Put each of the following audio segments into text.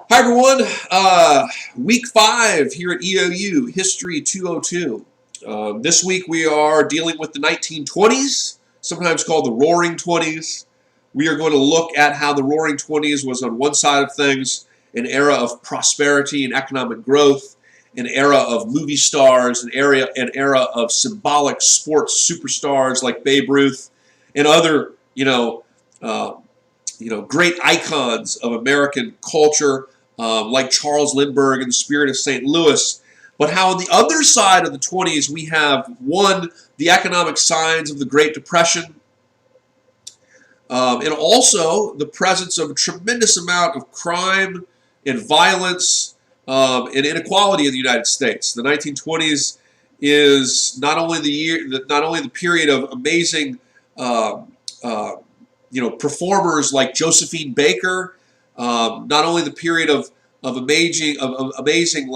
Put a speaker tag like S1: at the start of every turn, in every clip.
S1: Hi everyone, week 5 here at EOU, History 202. This week we are dealing with the 1920s, sometimes called the Roaring Twenties. We are going to look at how the Roaring Twenties was on one side of things, an era of prosperity and economic growth, an era of movie stars, an era of symbolic sports superstars like Babe Ruth and other, great icons of American culture, like Charles Lindbergh and the Spirit of St. Louis. But how on the other side of the 20s we have, one, the economic signs of the Great Depression, and also the presence of a tremendous amount of crime and violence and inequality in the United States. The 1920s is not only the period of amazing performers like Josephine Baker, not only the period of amazing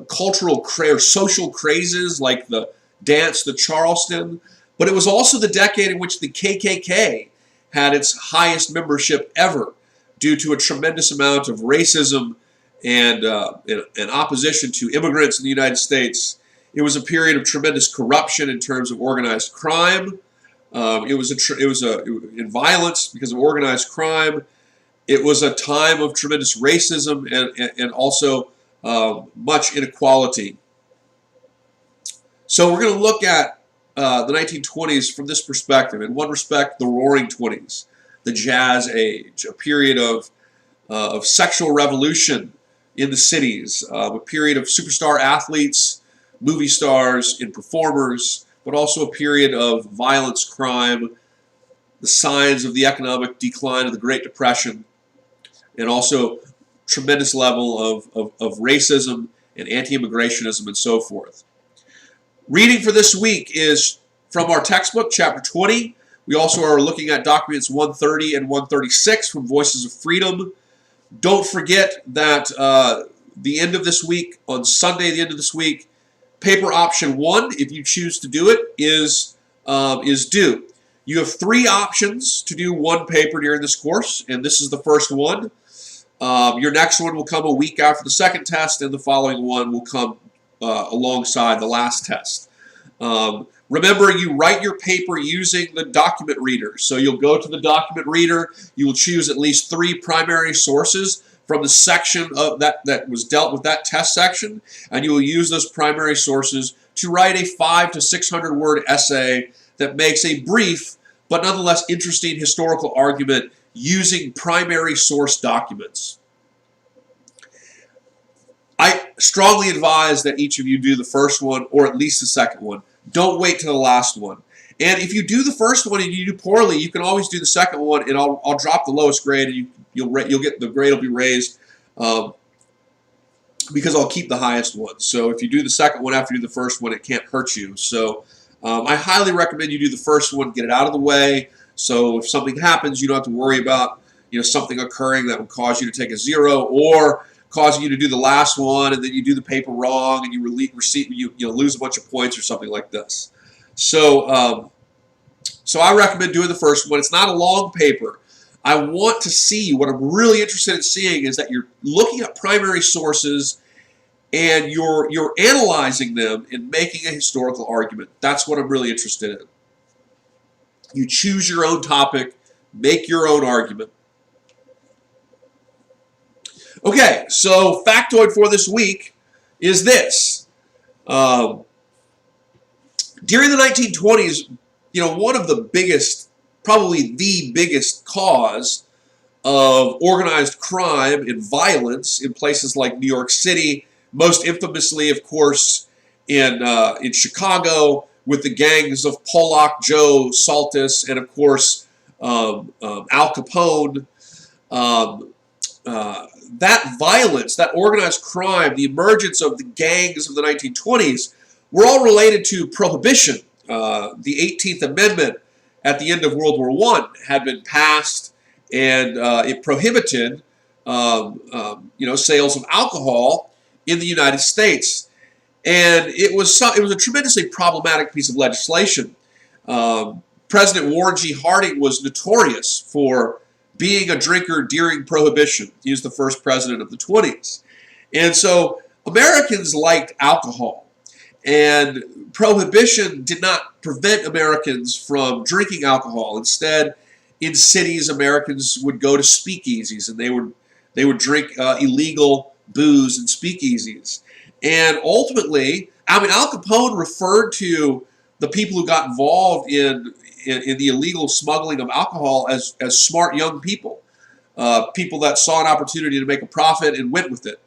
S1: cultural or social crazes like the dance, the Charleston, but it was also the decade in which the KKK had its highest membership ever due to a tremendous amount of racism and opposition to immigrants in the United States. It was a period of tremendous corruption in terms of organized crime. It was in violence because of organized crime. It was a time of tremendous racism and also much inequality. So we're going to look at the 1920s from this perspective. In one respect, the Roaring Twenties, the Jazz Age, a period of sexual revolution in the cities, a period of superstar athletes, movie stars, and performers, but also a period of violence, crime, the signs of the economic decline of the Great Depression, and also tremendous level of racism and anti-immigrationism and so forth. Reading for this week is from our textbook, Chapter 20. We also are looking at documents 130 and 136 from Voices of Freedom. Don't forget that the end of this week, on Sunday, the end of this week, paper option 1, if you choose to do it, is due. You have 3 options to do one paper during this course, and this is the first one. Your next one will come a week after the second test, and the following one will come alongside the last test. Remember, you write your paper using the document reader. So you'll go to the document reader, you will choose at least 3 primary sources from the section of that was dealt with that test section, and you will use those primary sources to write a 500 to 600 word essay that makes a brief but nonetheless interesting historical argument using primary source documents. I strongly advise that each of you do the first one or at least the second one. Don't wait till the last one. And if you do the first one and you do poorly, you can always do the second one, and I'll drop the lowest grade, and you'll get the grade will be raised because I'll keep the highest one. So if you do the second one after you do the first one, it can't hurt you. So I highly recommend you do the first one, get it out of the way. So if something happens, you don't have to worry about something occurring that would cause you to take a 0 or causing you to do the last one, and then you do the paper wrong and you lose a bunch of points or something like this. So so I recommend doing the first one. It's not a long paper. I want to see, what I'm really interested in seeing is that you're looking at primary sources and you're analyzing them and making a historical argument. That's what I'm really interested in. You choose your own topic, make your own argument. Okay, so factoid for this week is this. During the 1920s, one of the biggest, probably the biggest cause of organized crime and violence in places like New York City, most infamously, of course, in Chicago, with the gangs of Pollock, Joe, Saltus, and of course Al Capone. That violence, that organized crime, the emergence of the gangs of the 1920s were all related to prohibition. The 18th Amendment at the end of World War I had been passed, and it prohibited sales of alcohol in the United States. And it was a tremendously problematic piece of legislation. President Warren G. Harding was notorious for being a drinker during Prohibition. He was the first president of the 20s. And so Americans liked alcohol. And Prohibition did not prevent Americans from drinking alcohol. Instead, in cities, Americans would go to speakeasies and they would drink illegal booze in speakeasies. And ultimately, I mean, Al Capone referred to the people who got involved in the illegal smuggling of alcohol as smart young people, people that saw an opportunity to make a profit and went with it.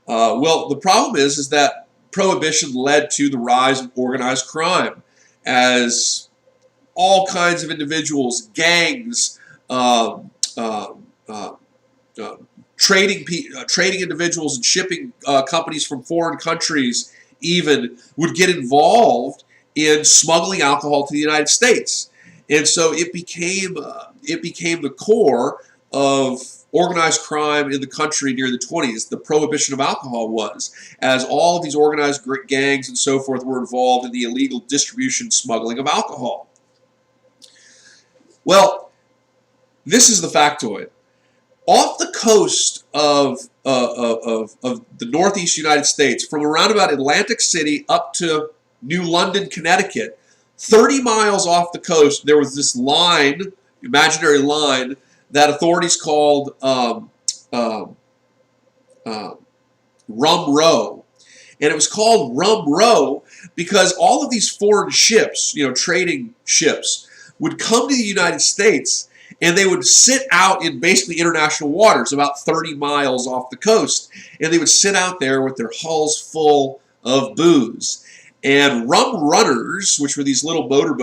S1: Well, the problem is that Prohibition led to the rise of organized crime, as all kinds of individuals, gangs, trading individuals and shipping companies from foreign countries even would get involved in smuggling alcohol to the United States. And so it became the core of organized crime in the country near the 20s. The prohibition of alcohol was, as all of these organized gangs and so forth were involved in the illegal distribution, smuggling of alcohol. Well, this is the factoid. Off the coast of the northeast United States, from around about Atlantic City up to New London, Connecticut, 30 miles off the coast, there was this line, imaginary line, that authorities called Rum Row. And it was called Rum Row because all of these foreign ships, trading ships, would come to the United States and they would sit out in basically international waters about 30 miles off the coast. And they would sit out there with their hulls full of booze. And rum runners, which were these little motor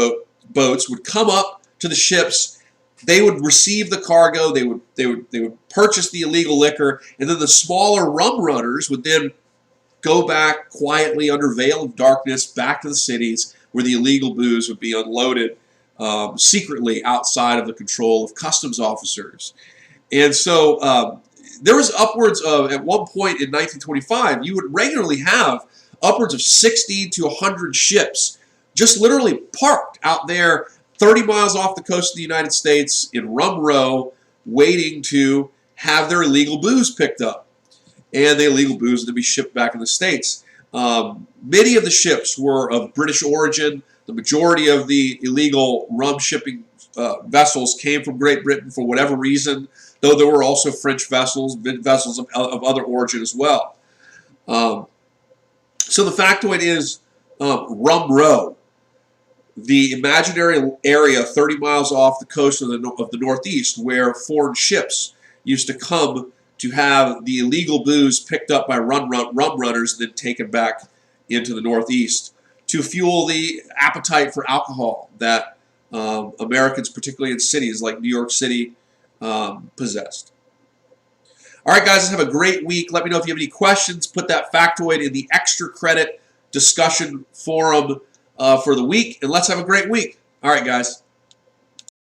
S1: boats, would come up to the ships. They would receive the cargo. They would purchase the illegal liquor, and then the smaller rum runners would then go back quietly under veil of darkness back to the cities where the illegal booze would be unloaded secretly outside of the control of customs officers. And so there was upwards of, at one point in 1925, you would regularly have upwards of 60 to 100 ships just literally parked out there 30 miles off the coast of the United States in Rum Row, waiting to have their illegal booze picked up. And the illegal booze to be shipped back in the States. Many of the ships were of British origin. The majority of the illegal rum shipping vessels came from Great Britain for whatever reason, though there were also French vessels of other origin as well. So the factoid is Rum Row, the imaginary area 30 miles off the coast of the Northeast where foreign ships used to come to have the illegal booze picked up by rum runners and then taken back into the Northeast to fuel the appetite for alcohol that Americans, particularly in cities like New York City, possessed. All right, guys, have a great week. Let me know if you have any questions. Put that factoid in the extra credit discussion forum for the week, and let's have a great week. All right, guys.